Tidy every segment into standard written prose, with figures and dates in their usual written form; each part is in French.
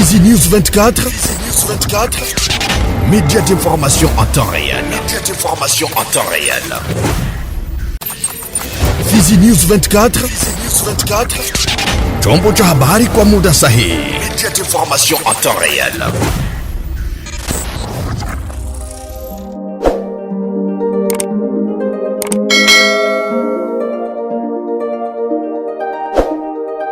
Fizi News 24. Média d'information en temps réel. Fizi News 24. Chombo cha habari kwa muda sahihi. Média d'information en temps réel.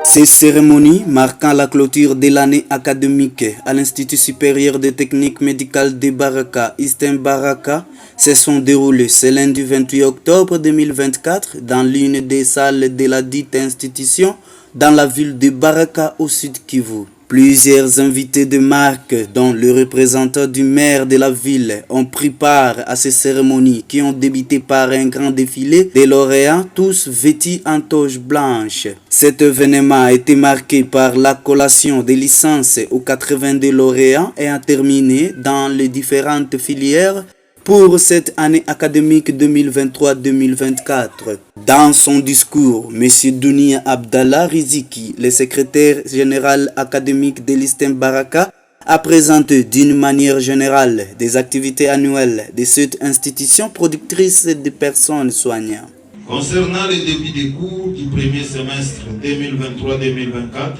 Ces cérémonies marquant la clôture de l'année académique à l'Institut supérieur de technique médicale de Baraka, Eastern Baraka, se sont déroulées ce lundi 28 octobre 2024 dans l'une des salles de la dite institution dans la ville de Baraka au sud Kivu. Plusieurs invités de marque, dont le représentant du maire de la ville, ont pris part à ces cérémonies qui ont débuté par un grand défilé des lauréats, tous vêtus en toge blanche. Cet événement a été marqué par la collation des licences aux 82 lauréats et a terminé dans les différentes filières pour cette année académique 2023-2024. Dans son discours, M. Dounia Abdallah Riziki, le secrétaire général académique de l'Eastern Baraka, a présenté d'une manière générale des activités annuelles de cette institution productrice de personnes soignantes. Concernant le début des cours du premier semestre 2023-2024,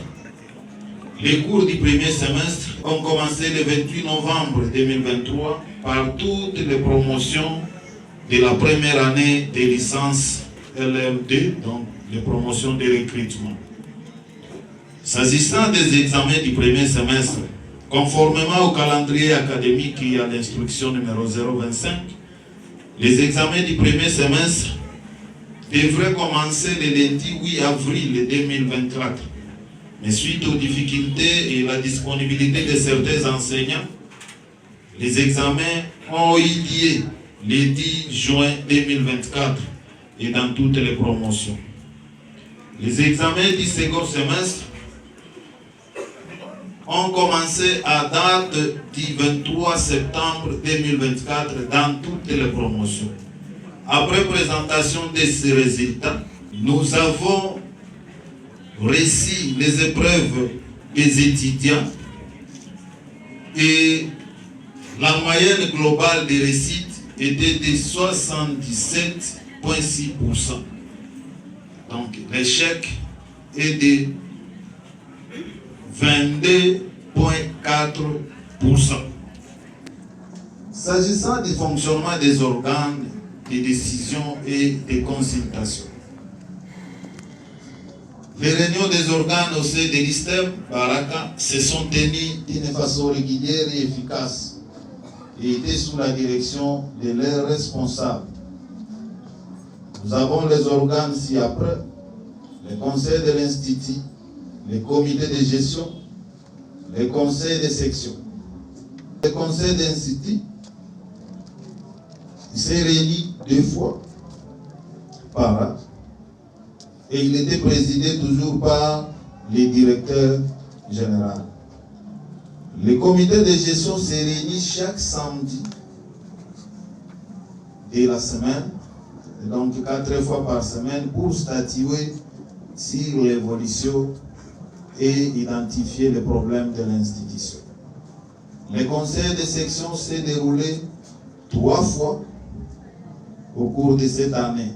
les cours du premier semestre ont commencé le 28 novembre 2023 par toutes les promotions de la première année des licences LM2, donc les promotions de recrutement. S'agissant des examens du premier semestre, conformément au calendrier académique et à l'instruction numéro 025, les examens du premier semestre devraient commencer le lundi 8 avril 2024. Mais suite aux difficultés et la disponibilité de certains enseignants, les examens ont eu lieu le 10 juin 2024 et dans toutes les promotions. Les examens du second semestre ont commencé à date du 23 septembre 2024 dans toutes les promotions. Après présentation de ces résultats, nous avons reçu les épreuves des étudiants et la moyenne globale des réussites était de 77,6%. Donc l'échec est de 22,4%. S'agissant du fonctionnement des organes de décision et de consultation, les réunions des organes au sein de l'Eastern Baraka se sont tenues d'une façon régulière et efficace et étaient sous la direction de leurs responsables. Nous avons les organes ci-après, le conseil de l'Institut, le comité de gestion, le conseil de section. Le conseil d'Institut s'est réuni 2 fois par an et il était présidé toujours par le directeur général. Le comité de gestion se réunit chaque samedi de la semaine, donc 4 fois par semaine, pour statuer sur l'évolution et identifier les problèmes de l'institution. Le conseil de section s'est déroulé 3 fois au cours de cette année.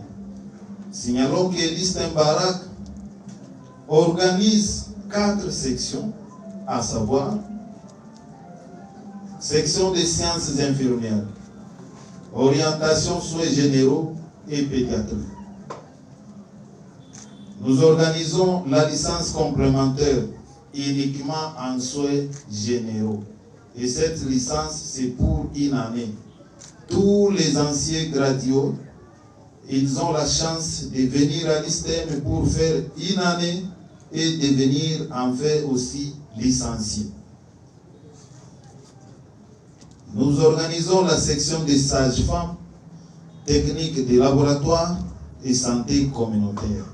Signalons que l'Eastern Baraka organise 4 sections, à savoir section des sciences infirmières, orientation soins généraux et pédiatrie. Nous organisons la licence complémentaire uniquement en soins généraux. Et cette licence, c'est pour une année. Tous les anciens gradués, ils ont la chance de venir à l'Eastern pour faire une année et devenir en fait aussi licenciés. Nous organisons la section des sages-femmes, techniques de laboratoire et santé communautaire.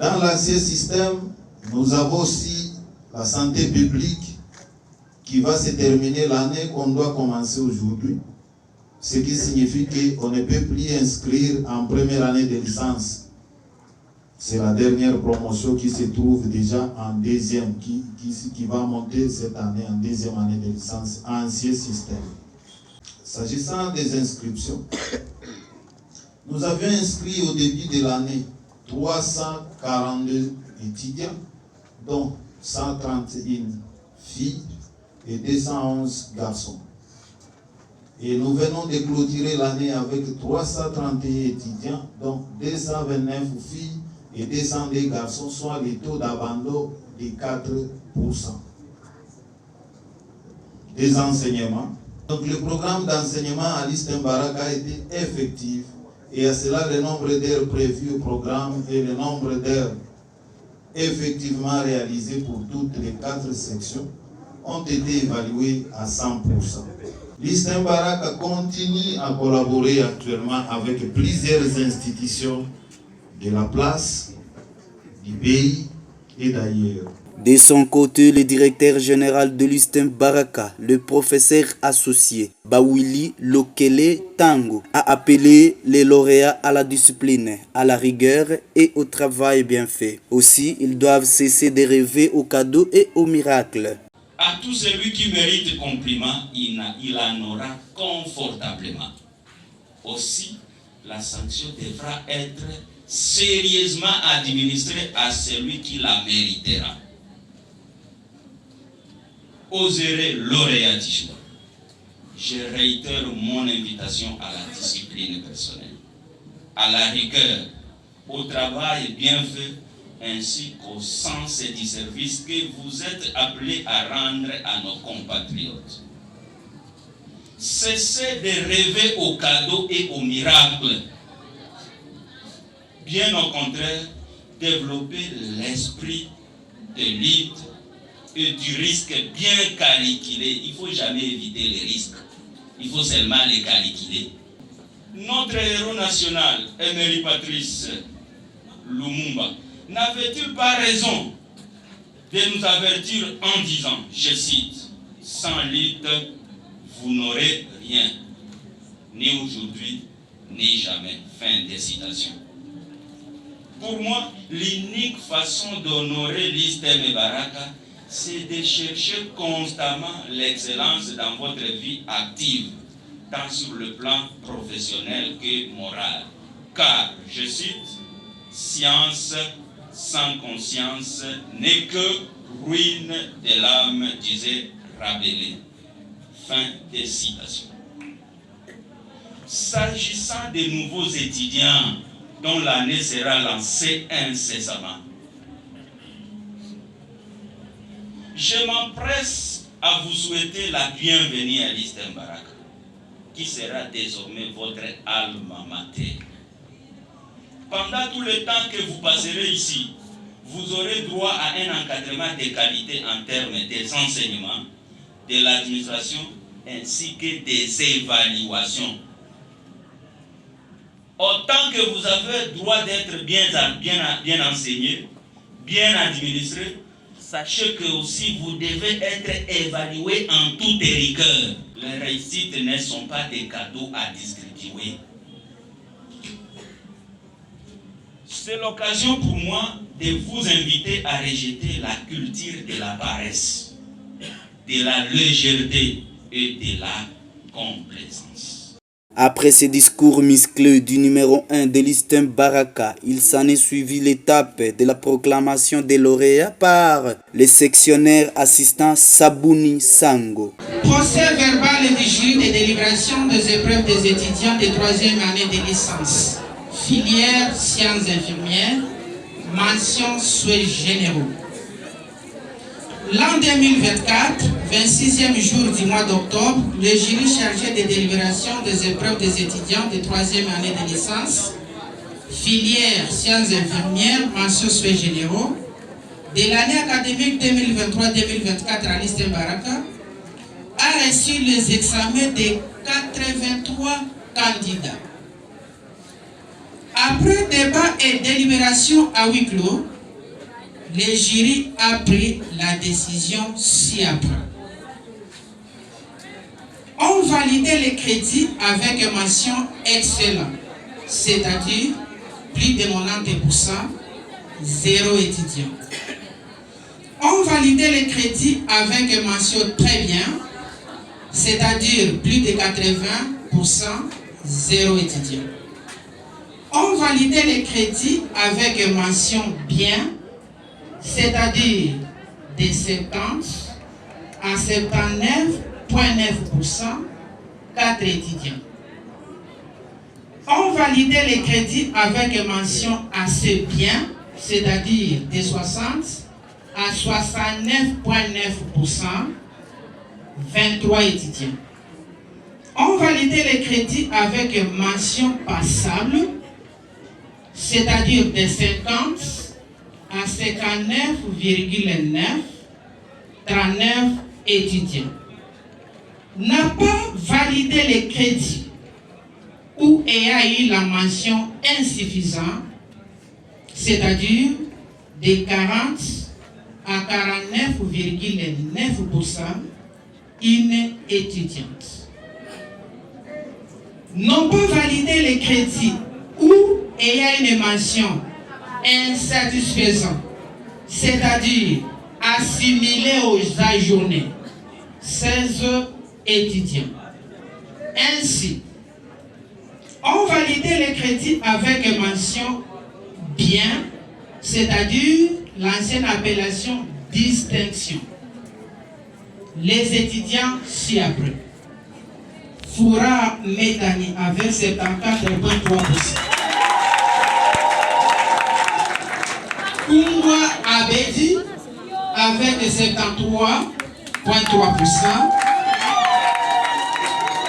Dans l'ancien système, nous avons aussi la santé publique qui va se terminer l'année qu'on doit commencer aujourd'hui, ce qui signifie qu'on ne peut plus inscrire en première année de licence. C'est la dernière promotion qui se trouve déjà en deuxième, qui va monter cette année en deuxième année de licence, ancien système. S'agissant des inscriptions, nous avions inscrit au début de l'année 342 étudiants, dont 131 filles et 211 garçons. Et nous venons de clôturer l'année avec 331 étudiants, dont 229 filles et 202 garçons, soit le taux d'abandon de 4%. Des enseignements. Donc le programme d'enseignement à l'ISTEM Baraka a été effectif et à cela le nombre d'heures prévues au programme et le nombre d'heures effectivement réalisées pour toutes les 4 sections ont été évalués à 100%. L'ISTEM Baraka continue à collaborer actuellement avec plusieurs institutions de la place, du pays et d'ailleurs. De son côté, le directeur général de l'ISTEM Baraka, le professeur associé Bawili Lokele Tango, a appelé les lauréats à la discipline, à la rigueur et au travail bien fait. Aussi, ils doivent cesser de rêver aux cadeaux et aux miracles. À tout celui qui mérite compliment, il en aura confortablement. Aussi, la sanction devra être sérieusement administrée à celui qui la méritera. Oserai lauréatisme. Je réitère mon invitation à la discipline personnelle, à la rigueur, au travail bien fait, ainsi qu'au sens du service que vous êtes appelés à rendre à nos compatriotes. Cessez de rêver aux cadeaux et aux miracles. Bien au contraire, développez l'esprit de lutte et du risque bien calculé. Il ne faut jamais éviter les risques. Il faut seulement les calculer. Notre héros national, Emery Patrice Lumumba, n'avait-il pas raison de nous avertir en disant, je cite, « Sans lutte, vous n'aurez rien, ni aujourd'hui, ni jamais. » Fin de citation. Pour moi, l'unique façon d'honorer l'ISTEM Baraka, c'est de chercher constamment l'excellence dans votre vie active, tant sur le plan professionnel que moral. Car, je cite, « Science sans conscience n'est que ruine de l'âme », disait Rabelais. Fin de citation. S'agissant des nouveaux étudiants dont l'année sera lancée incessamment, je m'empresse à vous souhaiter la bienvenue à l'ISTEM Baraka, qui sera désormais votre alma mater. Pendant tout le temps que vous passerez ici, vous aurez droit à un encadrement de qualité en termes des enseignements, de l'administration, ainsi que des évaluations. Autant que vous avez droit d'être bien enseigné, bien administré, sachez que aussi vous devez être évalué en toute rigueur. Les réussites ne sont pas des cadeaux à distribuer. C'est l'occasion pour moi de vous inviter à rejeter la culture de la paresse, de la légèreté et de la complaisance. Après ce discours musclé du numéro 1 de l'ISTEM Baraka, il s'en est suivi l'étape de la proclamation des lauréats par le sectionnaire assistant Sabouni Sango. Procès verbal du jury de délibération des épreuves des étudiants de 3e année de licence. Filière sciences infirmières, mention souhaits généraux. L'an 2024, 26e jour du mois d'octobre, le jury chargé de délibération des épreuves des étudiants de 3e année de licence, filière sciences infirmières, mention souhaits généraux, de l'année académique 2023-2024 à l'ISTEM Baraka, a reçu les examens de 83 candidats. Après débat et délibération à huis clos, le jury a pris la décision ci-après. On validait les crédits avec mention excellent, c'est-à-dire plus de 90%, 0 étudiant. On validait les crédits avec mention très bien, c'est-à-dire plus de 80%, 0 étudiant. On validait les crédits avec mention bien, c'est-à-dire de 70 à 79,9%, 4 étudiants. On validait les crédits avec mention assez bien, c'est-à-dire de 60 à 69,9%, 23 étudiants. On validait les crédits avec mention passable, c'est-à-dire de 50 à 59,9, 39 étudiants. N'a pas validé les crédits ou ayant eu la mention insuffisante, c'est-à-dire de 40 à 49,9%, une étudiante. N'ont pas validé les crédits ou ayant une mention insatisfaisante, c'est-à-dire assimilé aux ajournés, 16 étudiants. Ainsi, on validait les crédits avec mention bien, c'est-à-dire l'ancienne appellation distinction. Les étudiants ci-après. Foura Métani avec 74,3%. Kungwa Abedi avec 73,3%.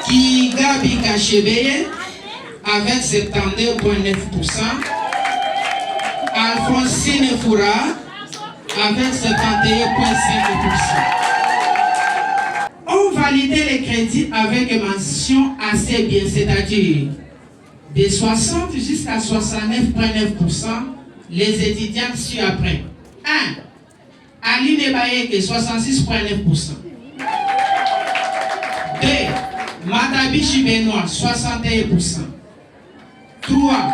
Kigabi Kachebeye avec 72,9%. Alphonsine Foura avec 71,5%. On validait les crédits avec mention assez bien, c'est-à-dire de 60 jusqu'à 69,9%, les étudiants ci-après. 1. Aline Bayeke, 66,9%. 2. Matabishi Benoît, 61%. 3.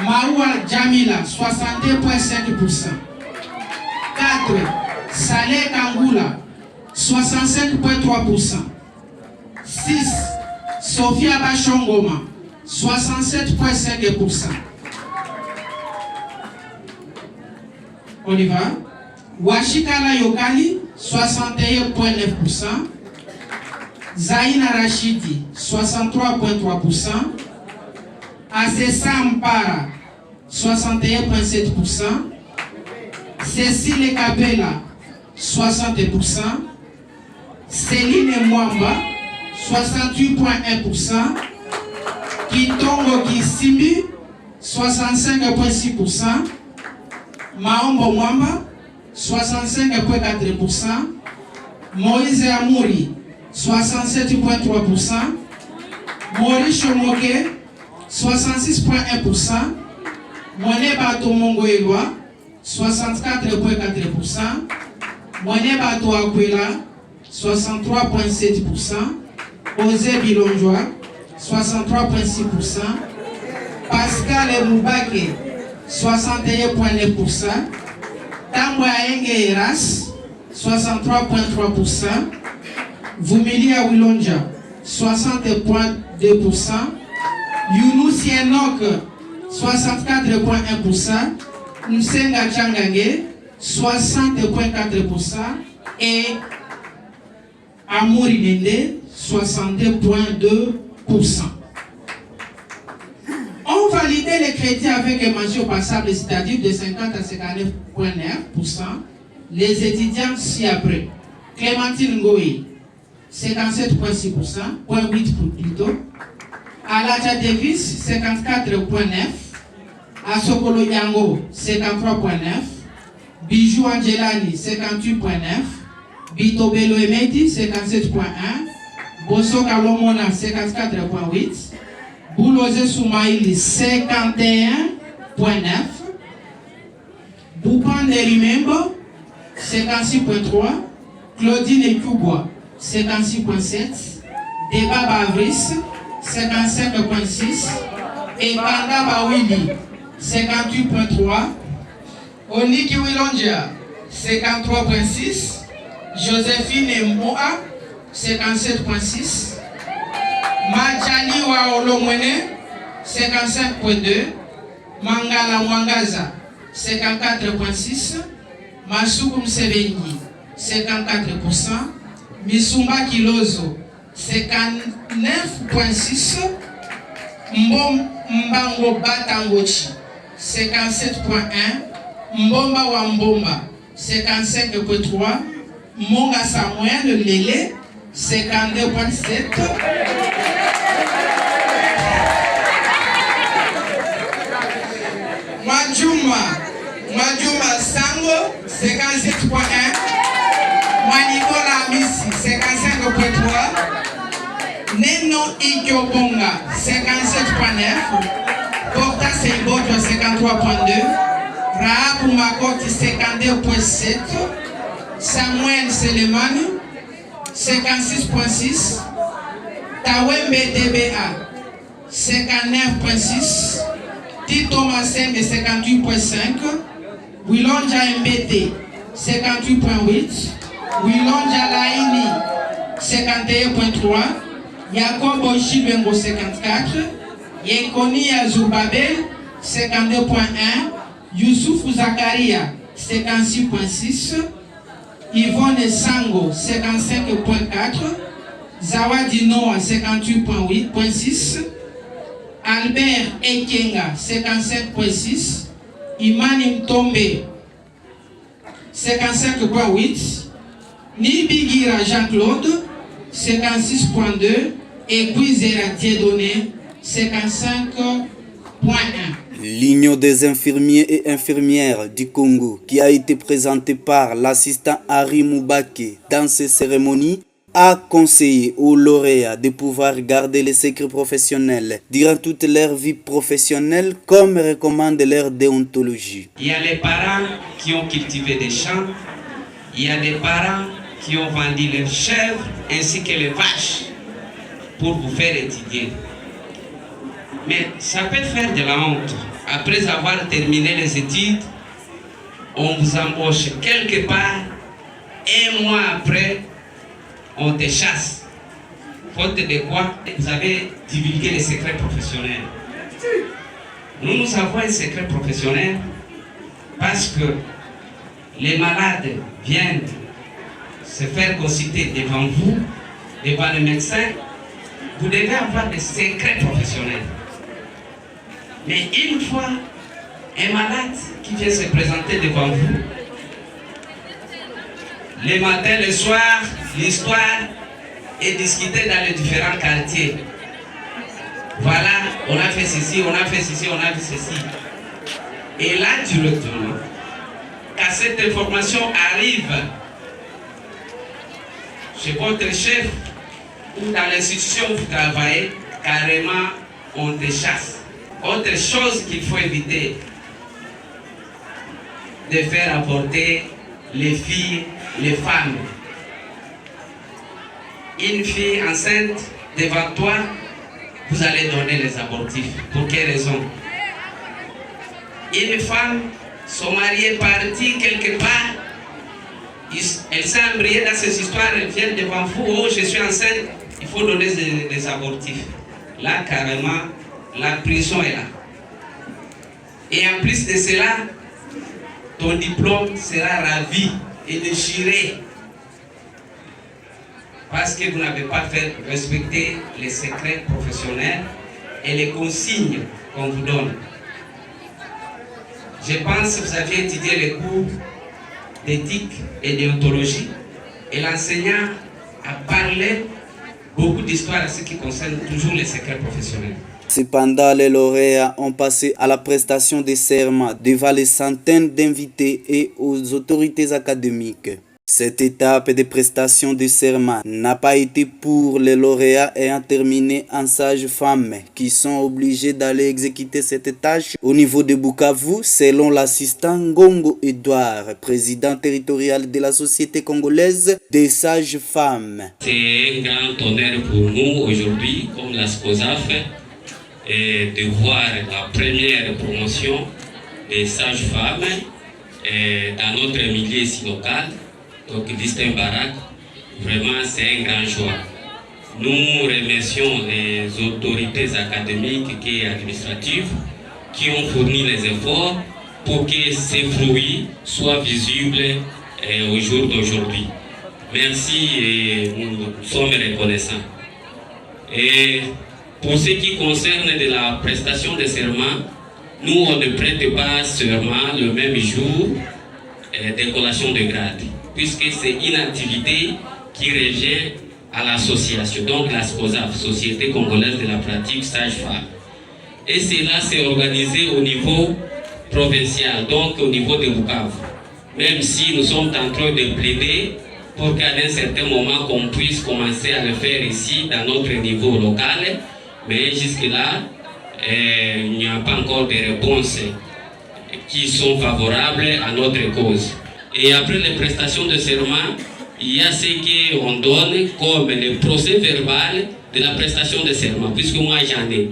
Maoua Jamila, 62,5%. 4. Saleh Kangoula, 65,3%. 6. Sophia Bachongoma, 67,5%. On y va. Washikala Yokali, 61,9%. Zaina Rachidi, 63,3%. Asessa Mpara, 61,7%. Cécile Kabela, 60%. Céline Mwamba, 68,1%. Kitongo Kisimi, 65,6%. Maombo Mwamba, 65,4%. Moïse Amouri, 67,3%. Maurice Chomoke, 66,1%. Moné Bato Mongo Eloi, 64,4%. Moné Bato Akwela, 63,7%. Osé Bilonjoa, 63,6%. Pascal Moubake, 61,9%. Tambwa Enge Eras, 63,3%. Vumilia Wilonja, 60,2%. Younous Yenok, 64,1%. Msenga Changange, 60,4%. Et Amouri Nende, 62,2%. On validait les crédits avec mention passable, c'est-à-dire de 50 à 59,9%. Les étudiants ci-après. Clémentine Ngoï, 57,6%, 0,8 plutôt. Alaja Davis, 54,9%. Asokolo Yango, 53,9%. Bijou Angelani, 58,9%. Bitobelo Emedi, 57,1%. Bosso Kalomona, 54,8%. Boulozé Soumaïli, 51,9%. Boupan Nerimembo, 56,3%. Claudine Kubois, 56,7%. Débat Bavris, 55,6%. Et Banda Bawili, 58,3%. Oniki Wilonja, 53,6. Joséphine Moa, 57,6. Majani wa Olomwene, 55,2. Mangala Mwangaza, 54,6. Masuku Msebengi, 54%. Misumba Kilozo, 59,6. Mbango Batangochi, 57,1. Mbomba wa Mbomba, 55,3. Monga Samuel Lele, 52,7. Mwajuma Sango, 57,1. Manikola Misi, 55,3. Neno Ikyobonga, 57,9. Porta Semboto, 53,2. Rahabu Makoti, 52,7. Samuel Selemani, 56,6. Tawembe DBA, 59,6. Tito Masembe, 58,5. Wilonja MBT, 58,8. Wilonja Laini, 51,3. Yakobo Chibengo, 54. Yekoni Azubabel, 52,1. Youssouf Zakaria, 56,6. Yvonne Sango, 55,4. Zawadi Noah, 58,6. Albert Ekenga, 55,6. Imani Mtombe, 55,8. Nibigira Jean-Claude, 56,2. Et Guizera Dieudonné, 55,1. L'Union des infirmiers et infirmières du Congo, qui a été présentée par l'assistant Harry Moubake dans ces cérémonies, a conseillé aux lauréats de pouvoir garder les secrets professionnels durant toute leur vie professionnelle, comme recommande leur déontologie. Il y a les parents qui ont cultivé des champs, il y a des parents qui ont vendu leurs chèvres ainsi que les vaches pour vous faire étudier. Mais ça peut faire de la honte. Après avoir terminé les études, on vous embauche quelque part, un mois après, on te chasse. Faute de quoi vous avez divulgué les secrets professionnels. Nous avons un secret professionnel parce que les malades viennent se faire consulter devant vous, devant le médecin. Vous devez avoir des secrets professionnels. Mais une fois un malade qui vient se présenter devant vous, le matin, le soir, l'histoire est discutée dans les différents quartiers. Voilà, on a fait ceci, on a fait ceci, on a fait ceci. Et là, directement, quand cette information arrive chez votre chef ou dans l'institution où vous travaillez, carrément, on te chasse. Autre chose qu'il faut éviter, de faire apporter les filles, les femmes. Une fille enceinte devant toi, vous allez donner les abortifs. Pour quelle raison? Une femme, son mari est parti quelque part, elle s'est embrouillée dans ces histoires, elle vient devant vous, oh je suis enceinte, il faut donner des abortifs. Là carrément, la prison est là. Et en plus de cela, ton diplôme sera ravi et déchiré. Parce que vous n'avez pas fait respecter les secrets professionnels et les consignes qu'on vous donne. Je pense que vous avez étudié les cours d'éthique et déontologie et l'enseignant a parlé beaucoup d'histoires à ce qui concerne toujours les secrets professionnels. Cependant, les lauréats ont passé à la prestation des serments devant les centaines d'invités et aux autorités académiques. Cette étape de prestation de serment n'a pas été pour les lauréats ayant terminé en sages-femmes qui sont obligés d'aller exécuter cette tâche au niveau de Bukavu, selon l'assistant Ngongo Edouard, président territorial de la Société congolaise des sages-femmes. C'est un grand honneur pour nous aujourd'hui, comme la SCOSAF, de voir la première promotion des sages-femmes dans notre milieu ici local, donc l'Eastern Barak, vraiment c'est un grand choix. Nous remercions les autorités académiques et administratives qui ont fourni les efforts pour que ces fruits soient visibles au jour d'aujourd'hui. Merci et nous sommes reconnaissants. Et pour ce qui concerne de la prestation de serment, nous on ne prête pas serment le même jour de collation de grade, puisque c'est une activité qui revient à l'association, donc la SCOSAF, Société Congolaise de la Pratique Sage-Femme. Et cela s'est organisé au niveau provincial, donc au niveau de Bukavu. Même si nous sommes en train de plaider pour qu'à un certain moment qu'on puisse commencer à le faire ici dans notre niveau local, mais jusque-là, il n'y a pas encore de réponses qui sont favorables à notre cause. Et après les prestations de serment, il y a ce qu'on donne comme le procès verbal de la prestation de serment, puisque moi j'en ai.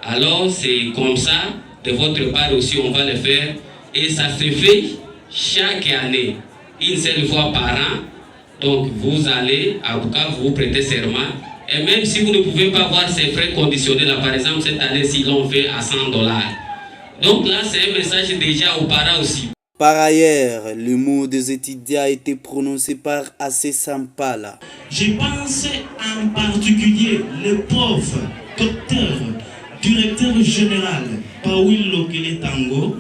Alors c'est comme ça, de votre part aussi on va le faire, et ça se fait chaque année, une seule fois par an. Donc vous allez à Bukavu, vous prêtez serment, et même si vous ne pouvez pas voir ces frais conditionnels, là, par exemple cette année s'ils l'ont fait à $100. Donc là c'est un message déjà aux parents aussi. Par ailleurs, le mot des étudiants a été prononcé par Assé Sampala. Je pense en particulier le prof, docteur, directeur général Paul Lokele Tango.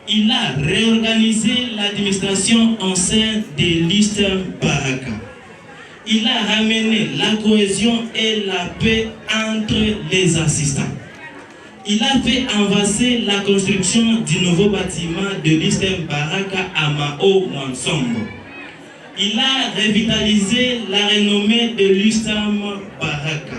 Il a réorganisé l'administration en sein de l'Eastern Baraka. Il a ramené la cohésion et la paix entre les assistants. Il a fait avancer la construction du nouveau bâtiment de l'Eastern Baraka à Mao Mwansombo. Il a revitalisé la renommée de l'Eastern Baraka.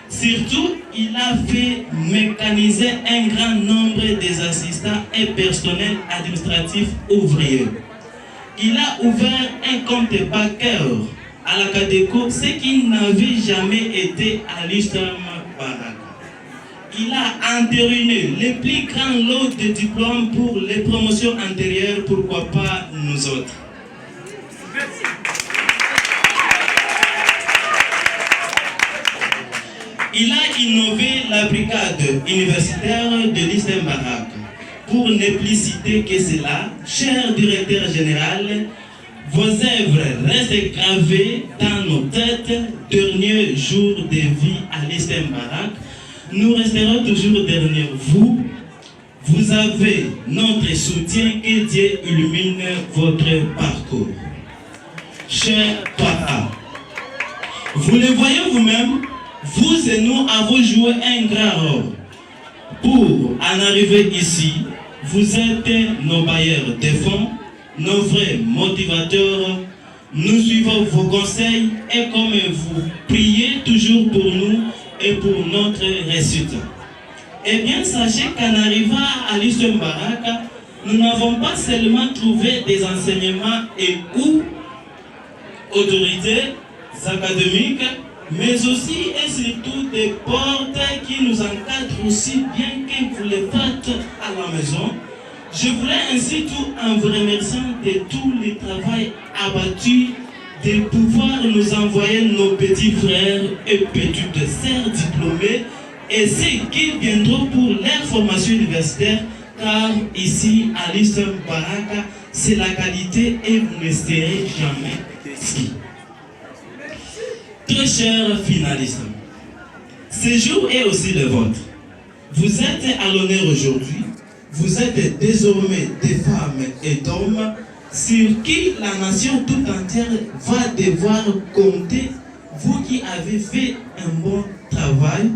Surtout, il a fait mécaniser un grand nombre des assistants et personnels administratifs ouvriers. Il a ouvert un compte bancaire à la CADECO, ce qui n'avait jamais été à l'Eastern Baraka. Il a entériné les plus grands lots de diplômes pour les promotions antérieures, pourquoi pas nous autres. Il a innové la brigade universitaire de l'Eastern Barak. Pour ne plus citer que cela, cher directeur général, vos œuvres restent gravées dans nos têtes, derniers jours de vie à l'Eastern Barak. Nous resterons toujours derrière vous. Vous avez notre soutien, que Dieu illumine votre parcours. Chers parents, vous le voyez vous-même, vous et nous avons joué un grand rôle. Pour en arriver ici, vous êtes nos bailleurs de fonds, nos vrais motivateurs. Nous suivons vos conseils et comme vous priez toujours pour nous et pour notre réussite. Eh bien, sachez qu'en arrivant à l'Eastern Baraka, nous n'avons pas seulement trouvé des enseignements et ou autorités académiques, mais aussi et surtout des portes qui nous encadrent aussi bien que vous les faites à la maison. Je voudrais ainsi tout en vous remerciant de tout le travail abattu de pouvoir nous envoyer nos petits frères et petites sœurs diplômés et ceux qui viendront pour leur formation universitaire, car ici à l'Eastern Baraka, c'est la qualité et vous ne serez jamais ici. Très chers finalistes, ce jour est aussi le vôtre. Vous êtes à l'honneur aujourd'hui. Vous êtes désormais des femmes et d'hommes sur qui la nation tout entière va devoir compter. Vous qui avez fait un bon travail,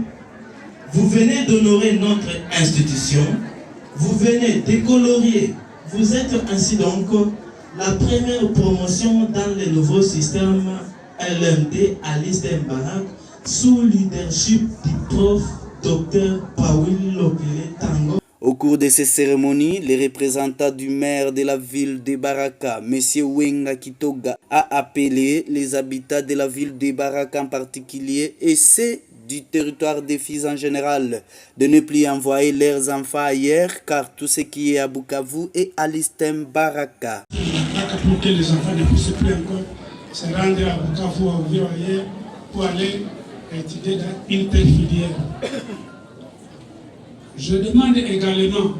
vous venez d'honorer notre institution, vous venez décolorier. Vous êtes ainsi donc la première promotion dans le nouveau système LMD à l'Eastern Barak sous leadership du prof Dr Paul Lokele Tango. Au cours de ces cérémonies, les représentants du maire de la ville de Baraka, M. Wenga Kitoga, a appelé les habitants de la ville de Baraka en particulier et ceux du territoire des Fizi en général de ne plus envoyer leurs enfants ailleurs car tout ce qui est à Bukavu est à l'Istem Baraka. Pour que les enfants ne puissent plus encore se rendre à Bukavu ou vivre ailleurs pour aller étudier dans une telle filière. Je demande également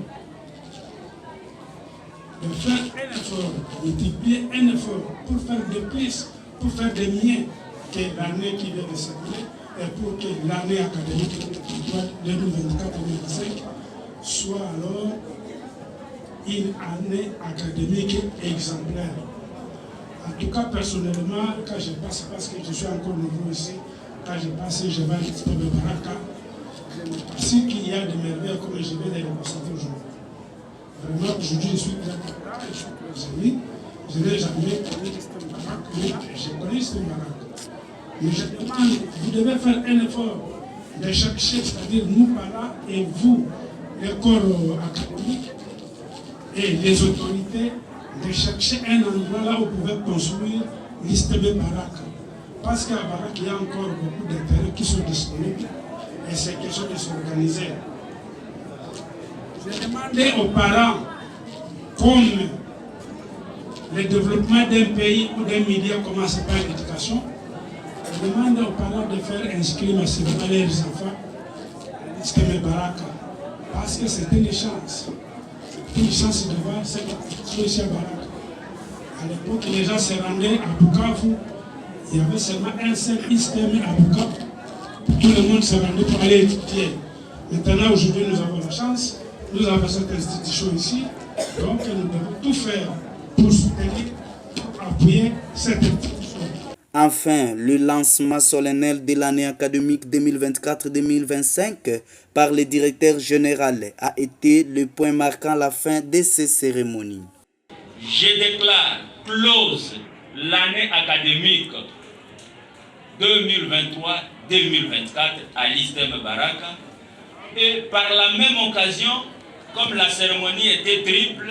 de faire un effort, de multiplier un effort pour faire de plus, pour faire de mieux que l'année qui vient de s'écouler et pour que l'année académique 2024-2025 soit alors une année académique exemplaire. En tout cas, personnellement, quand je passe, parce que je suis encore nouveau ici, quand je passe, je vais à l'Istem Baraka, parce qu'il y a des merveilles comme je vais les constater aujourd'hui. Vraiment, aujourd'hui, je suis très content, je suis très aimé. Je n'ai jamais connu l'Istem Baraka, mais je connais l'Istem Baraka. Mais je demande, vous devez faire un effort de chercher, c'est-à-dire nous par là et vous, les corps académiques et les autorités, de chercher un endroit là où vous pouvez construire l'Istem Baraka. Parce qu'à Baraka, il y a encore beaucoup d'intérêts qui sont disponibles et c'est question de s'organiser. Je demandais aux parents, comme le développement d'un pays ou d'un milieu commence par l'éducation, je demande aux parents de faire inscrire massivement leurs enfants à l'Istem Baraka. Parce que c'est une chance. Une chance de voir cette institution ici à Baraka. À l'époque, les gens se rendaient à Bukavu. Il y avait seulement un seul Istem à Bukavu. Tout le monde se rendait pour aller étudier. Maintenant, aujourd'hui, nous avons la chance. Nous avons cette institution ici. Donc, nous devons tout faire pour soutenir, pour appuyer cette institution. Enfin, le lancement solennel de l'année académique 2024-2025 par le directeur général a été le point marquant la fin de ces cérémonies. Je déclare close l'année académique 2023-2024 à l'Istem Baraka et par la même occasion, comme la cérémonie était triple,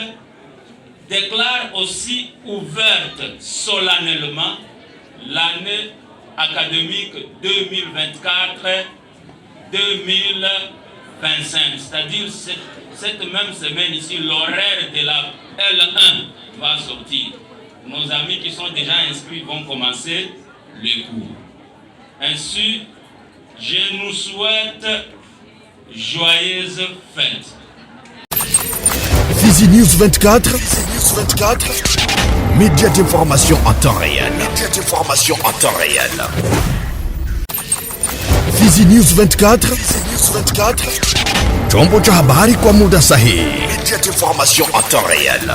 déclare aussi ouverte solennellement l'année académique 2024-2025, c'est-à-dire cette même semaine ici, l'horaire de la L1 va sortir. Nos amis qui sont déjà inscrits vont commencer les cours. Ainsi, je nous souhaite joyeuses fêtes. Fizi News 24, média d'information en temps réel. Fizi News 24, chombo cha habari kwa muda sahihi, média d'information en temps réel.